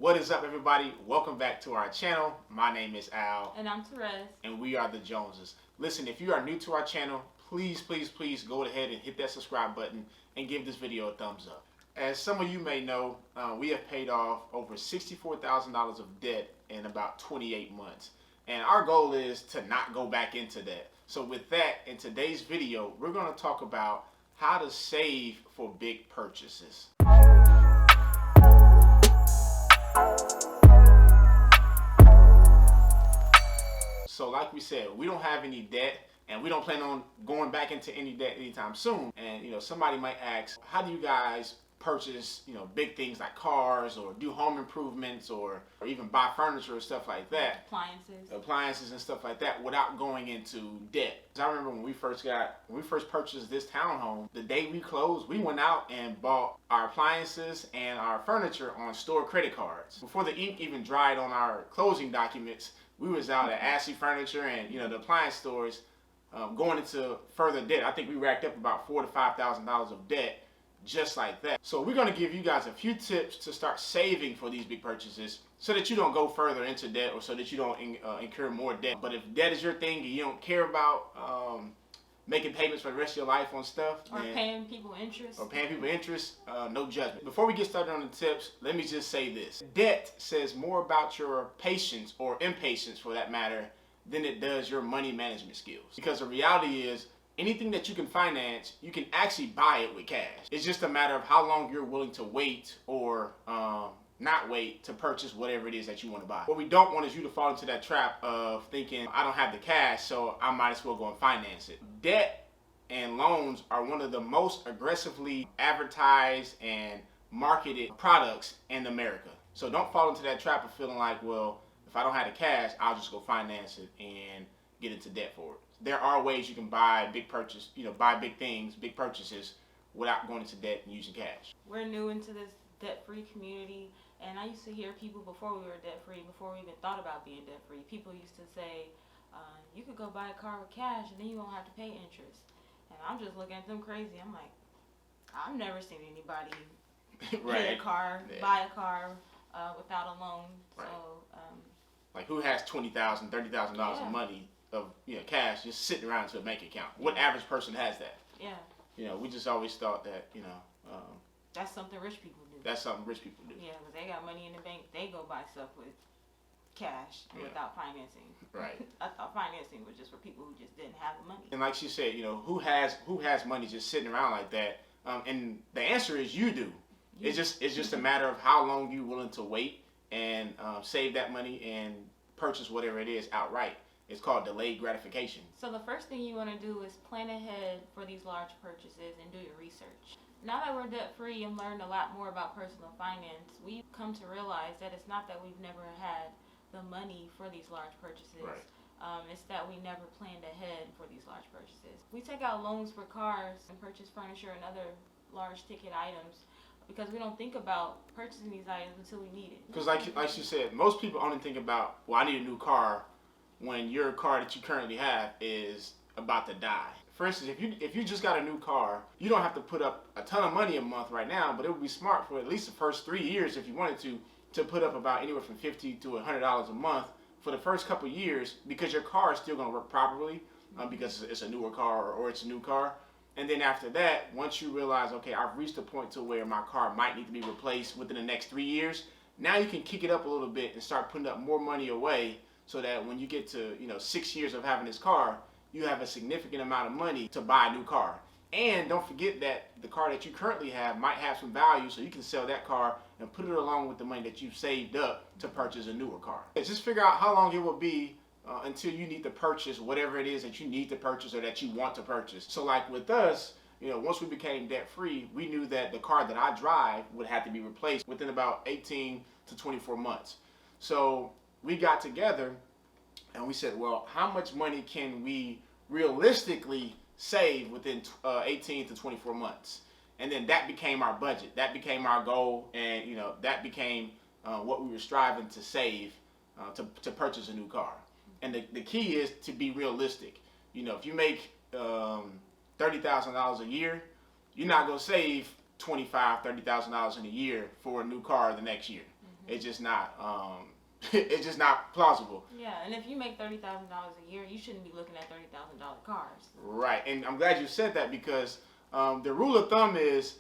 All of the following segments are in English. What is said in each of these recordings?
What is up, everybody? Welcome back to our channel. My name is Al. And I'm Therese. And we are the Joneses. Listen, if you are new to our channel, please go ahead and hit that subscribe button and give this video a thumbs up. As some of you may know, we have paid off over $64,000 of debt in about 28 months. And our goal is to not go back into debt. So with that, in today's video, we're going to talk about how to save for big purchases. So like we said, we don't have any debt and we don't plan on going back into any debt anytime soon. And somebody might ask, how do you guys purchase big things like cars or do home improvements or even buy furniture or stuff like that, appliances and stuff like that without going into debt? I remember when we first purchased this townhome, the day we closed, we went out and bought our appliances and our furniture on store credit cards. Before the ink even dried on our closing documents, we was out at Ashley Furniture and the appliance stores going into further debt. I think we racked up about $4,000 to $5,000 of debt just like that. So we're going to give you guys a few tips to start saving for these big purchases so that you don't go further into debt or so that you don't incur more debt. But if debt is your thing and you don't care about making payments for the rest of your life on stuff or paying people interest no judgment. Before we get started on the tips, let me just say this: debt says more about your patience or impatience, for that matter, than it does your money management skills. Because the reality is, anything that you can finance, you can actually buy it with cash. It's just a matter of how long you're willing to wait or not wait to purchase whatever it is that you want to buy. What we don't want is you to fall into that trap of thinking, I don't have the cash, so I might as well go and finance it. Debt and loans are one of the most aggressively advertised and marketed products in America. So don't fall into that trap of feeling like, well, if I don't have the cash, I'll just go finance it and get into debt for it. There are ways you can buy big purchases without going into debt and using cash. We're new into this debt-free community, and I used to hear people before we were debt-free, before we even thought about being debt-free, people used to say, you could go buy a car with cash and then you won't have to pay interest. And I'm just looking at them crazy. I'm like, I've never seen anybody right. buy a car without a loan. Right. So, like, who has $20,000, $30,000 of money of cash just sitting around to a bank account? What average person has that? Yeah. We just always thought that that's something rich people do. That's something rich people do. Yeah, because they got money in the bank, they go buy stuff with cash without financing. Right. I thought financing was just for people who just didn't have the money. And like she said, who has money just sitting around like that? And the answer is you do. It's just a matter of how long you're willing to wait and save that money and purchase whatever it is outright. It's called delayed gratification. So the first thing you want to do is plan ahead for these large purchases and do your research. Now that we're debt-free and learned a lot more about personal finance, we've come to realize that it's not that we've never had the money for these large purchases. Right. It's that we never planned ahead for these large purchases. We take out loans for cars and purchase furniture and other large ticket items because we don't think about purchasing these items until we need it. Because like you said, most people only think about, well, I need a new car, when your car that you currently have is about to die. For instance, if you just got a new car, you don't have to put up a ton of money a month right now, but it would be smart for at least the first 3 years, if you wanted to put up about anywhere from $50 to $100 a month for the first couple of years, because your car is still going to work properly because it's a newer car or it's a new car. And then after that, once you realize, okay, I've reached a point to where my car might need to be replaced within the next 3 years, now you can kick it up a little bit and start putting up more money away, so that when you get to 6 years of having this car, you have a significant amount of money to buy a new car. And don't forget that the car that you currently have might have some value, so you can sell that car and put it along with the money that you've saved up to purchase a newer car. Just figure out how long it will be until you need to purchase whatever it is that you need to purchase or that you want to purchase. So like with us, once we became debt-free, we knew that the car that I drive would have to be replaced within about 18 to 24 months. So we got together and we said, well, how much money can we realistically save within 18 to 24 months? And then that became our budget. That became our goal. And, that became what we were striving to save to purchase a new car. And the key is to be realistic. If you make $30,000 a year, you're not going to save $25,000, $30,000 in a year for a new car the next year. It's just not. It's just not plausible. Yeah, and if you make $30,000 a year, you shouldn't be looking at $30,000 cars. Right, and I'm glad you said that because the rule of thumb is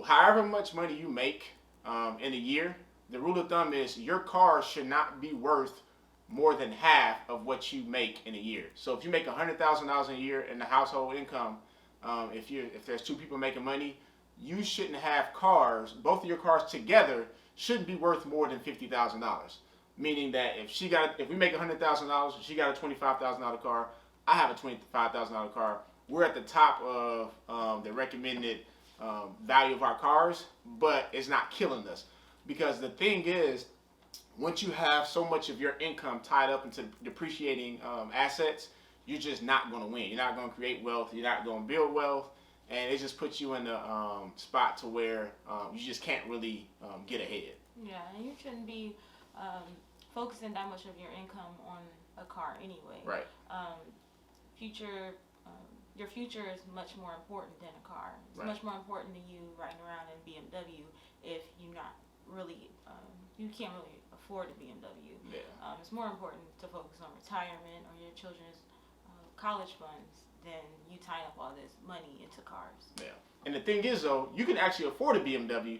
however much money you make in a year, the rule of thumb is your car should not be worth more than half of what you make in a year. So if you make $100,000 a year in the household income, if there's two people making money, you shouldn't have cars. Both of your cars together shouldn't be worth more than $50,000. Meaning that if we make $100,000, she got a $25,000 car, I have a $25,000 car. We're at the top of the recommended value of our cars, but it's not killing us because the thing is, once you have so much of your income tied up into depreciating assets, you're just not going to win. You're not going to create wealth. You're not going to build wealth, and it just puts you in the spot to where you just can't really get ahead. Yeah, and you shouldn't be focusing that much of your income on a car anyway. Right. Your future is much more important than a car. It's much more important than you riding around in BMW if you're not really, you can't really afford a BMW. Yeah. It's more important to focus on retirement or your children's college funds than you tying up all this money into cars. Yeah. And the thing is, though, you can actually afford a BMW,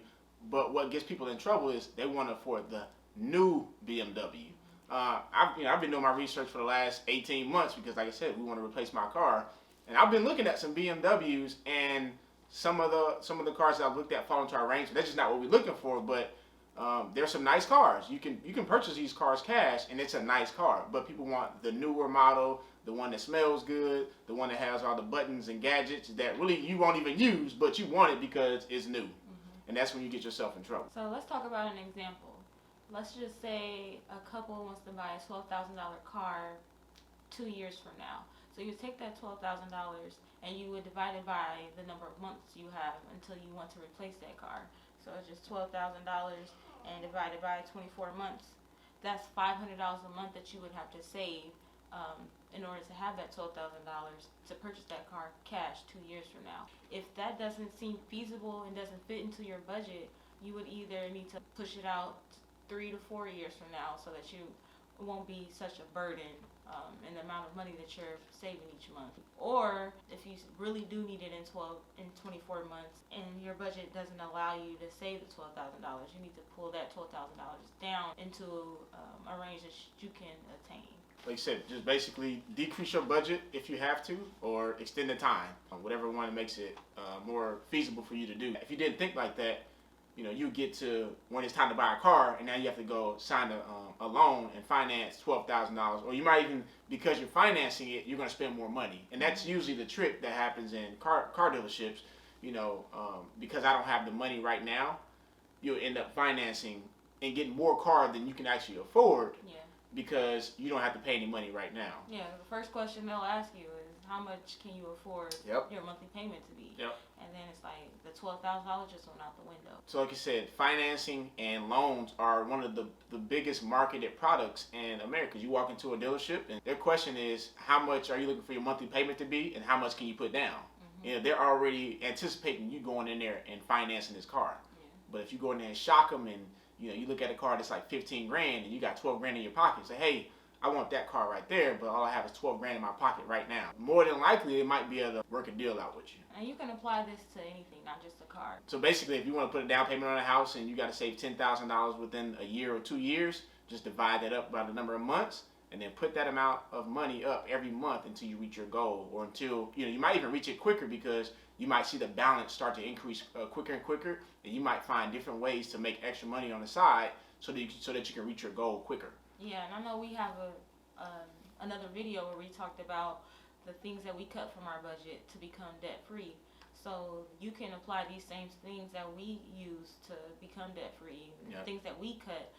but what gets people in trouble is they want to afford the new BMW. I've been doing my research for the last 18 months because, like I said, we want to replace my car. And I've been looking at some BMWs, and some of the cars that I've looked at fall into our range. That's just not what we're looking for, but there's some nice cars. You can purchase these cars cash, and it's a nice car. But people want the newer model, the one that smells good, the one that has all the buttons and gadgets that really you won't even use, but you want it because it's new. And that's when you get yourself in trouble. So let's talk about an example. Let's just say a couple wants to buy a $12,000 car 2 years from now. So you take that $12,000 and you would divide it by the number of months you have until you want to replace that car. So it's just $12,000 and divided by 24 months. That's $500 a month that you would have to save in order to have that $12,000 to purchase that car cash 2 years from now. If that doesn't seem feasible and doesn't fit into your budget, you would either need to push it out 3 to 4 years from now so that you won't be such a burden in the amount of money that you're saving each month. Or if you really do need it in 24 months and your budget doesn't allow you to save the $12,000, you need to pull that $12,000 down into a range that you can attain. Like I said, just basically decrease your budget if you have to, or extend the time, whatever one makes it more feasible for you to do. If you didn't think like that, you get to when it's time to buy a car, and now you have to go sign a loan and finance $12,000, or you might even, because you're financing it, you're going to spend more money, and that's usually the trick that happens in car dealerships. Because I don't have the money right now, you'll end up financing and getting more car than you can actually afford. Yeah. Because you don't have to pay any money right now. Yeah, the first question they'll ask you is how much can you afford your monthly payment to be? Yep. And then it's like the $12,000 just went out the window. So like you said, financing and loans are one of the biggest marketed products in America. You walk into a dealership and their question is, how much are you looking for your monthly payment to be and how much can you put down? They're already anticipating you going in there and financing this car. Yeah. But if you go in there and shock them and you look at a car that's like 15 grand and you got 12 grand in your pocket. Say, hey, I want that car right there, but all I have is 12 grand in my pocket right now. More than likely, they might be able to work a deal out with you. And you can apply this to anything, not just a car. So basically, if you want to put a down payment on a house and you got to save $10,000 within a year or 2 years, just divide that up by the number of months and then put that amount of money up every month until you reach your goal, or until, you might even reach it quicker because you might see the balance start to increase quicker and quicker, and you might find different ways to make extra money on the side so that you can reach your goal quicker. Yeah, and I know we have another video where we talked about the things that we cut from our budget to become debt free. So you can apply these same things that we use to become debt free, things that we cut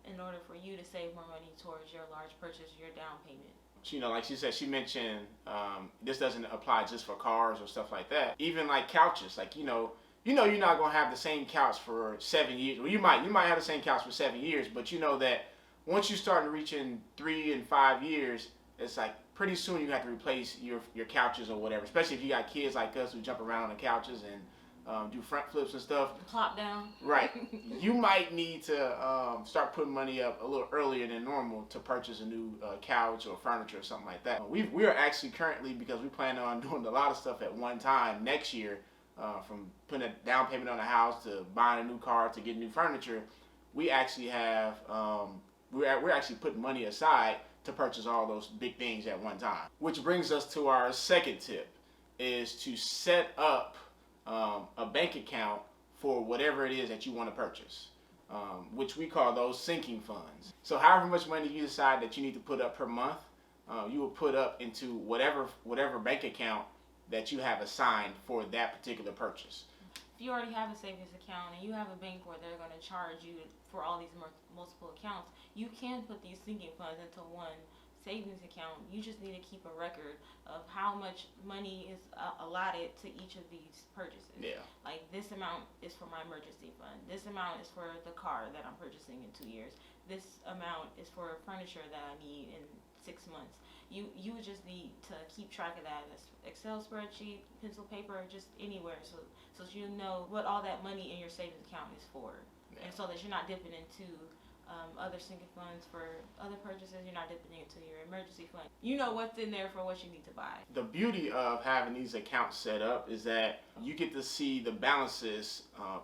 in order for you to save more money towards your large purchase, your down payment. Like she said, she mentioned this doesn't apply just for cars or stuff like that. Even like couches, like you're not gonna have the same couch for 7 years. Well, you might have the same couch for 7 years, but you know that once you start reaching 3 and 5 years, it's like pretty soon you have to replace your couches or whatever. Especially if you got kids like us who jump around on the couches, and do front flips and stuff. Plop down. Right. You might need to start putting money up a little earlier than normal to purchase a new couch or furniture or something like that. We are actually currently, because we plan on doing a lot of stuff at one time next year, from putting a down payment on a house to buying a new car to getting new furniture. We actually have we're actually putting money aside to purchase all those big things at one time. Which brings us to our second tip, is to set up a bank account for whatever it is that you want to purchase, which we call those sinking funds. So however much money you decide that you need to put up per month, you will put up into whatever bank account that you have assigned for that particular purchase. If you already have a savings account and you have a bank where they're going to charge you for all these multiple accounts, you can put these sinking funds into one savings account. You just need to keep a record of how much money is allotted to each of these purchases. Yeah. Like, this amount is for my emergency fund. This amount is for the car that I'm purchasing in 2 years. This amount is for furniture that I need in 6 months. You just need to keep track of that. Excel spreadsheet, pencil, paper, just anywhere, so you know what all that money in your savings account is for. Yeah. And so that you're not dipping into other sinking funds for other purchases. You're not dipping into your emergency fund. You know what's in there for what you need to buy. The beauty of having these accounts set up is that you get to see the balances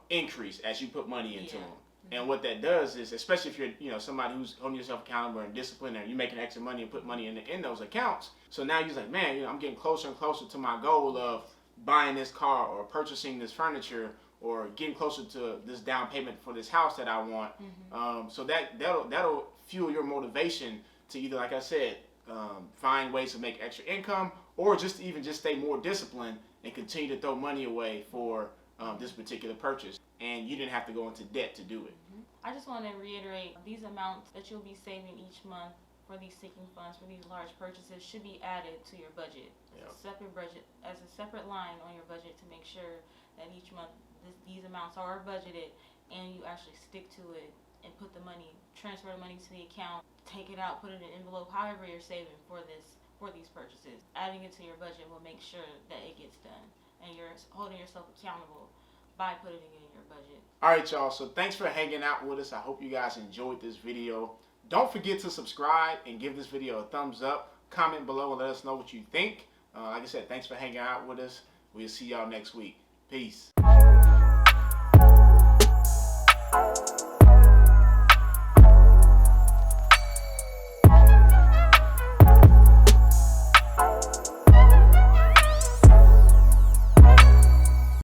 increase as you put money into them. And what that does is, especially if you're somebody who's holding yourself accountable and disciplined, and you're making extra money and put money in those accounts. So now you're like, man, I'm getting closer and closer to my goal of buying this car or purchasing this furniture or getting closer to this down payment for this house that I want. So that'll fuel your motivation to either, like I said, find ways to make extra income, or just stay more disciplined and continue to throw money away for this particular purchase. And you didn't have to go into debt to do it. I just want to reiterate, these amounts that you'll be saving each month for these sinking funds, for these large purchases, should be added to your budget. Yep. As a separate line on your budget, to make sure that each month these amounts are budgeted and you actually stick to it and transfer the money to the account, take it out, put it in an envelope, however you're saving for these purchases. Adding it to your budget will make sure that it gets done, and you're holding yourself accountable by putting it in your budget. All right, y'all. So thanks for hanging out with us. I hope you guys enjoyed this video. Don't forget to subscribe and give this video a thumbs up. Comment below and let us know what you think. Like I said, thanks for hanging out with us. We'll see y'all next week. Peace.